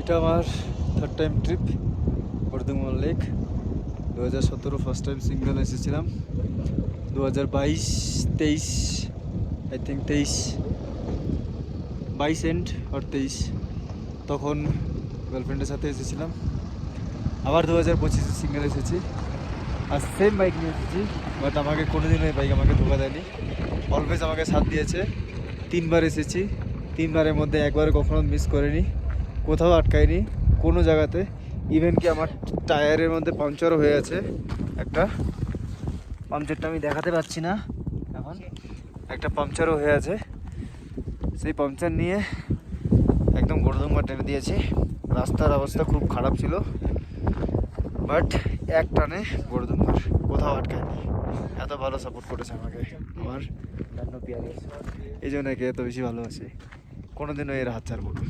এটা আমার third time trip Bardhaman lake. 2017 first time single এসেছিলাম। 2022-23 আই থিঙ্ক 22 এন্ড আর 23 তখন গার্লফ্রেন্ডের সাথে এসেছিলাম। আবার 2025 সিঙ্গেল এসেছি, আর সেম বাইক নিয়ে এসেছি। বাট আমাকে কোনোদিনও এই বাইক আমাকে ধোকা দেয়নি, অলওয়েজ আমাকে সাথ দিয়েছে। 3বার এসেছি, 3বারের মধ্যে একবার কখনো মিস করিনি, কোথাও আটকায়নি কোনো জায়গাতে। ইভেন কি আমার টায়ারের মধ্যে পাংচারও হয়ে আছে একটা, পাংচারটা আমি দেখাতে পাচ্ছি না এখন, একটা পাংচারও হয়ে আছে। সেই পাংচার নিয়ে একদম গোড়দুম্বা টেনে দিয়েছি। রাস্তার অবস্থা খুব খারাপ ছিল, বাট এক টানে গোড়দুম্বার, কোথাও আটকায়নি। এত ভালো সাপোর্ট করেছে আমাকে আমার নান্নু পিয়ারি, এই জন্য একে এত বেশি ভালোবাসি। কোনোদিনও এর হাত ছাড়বো না।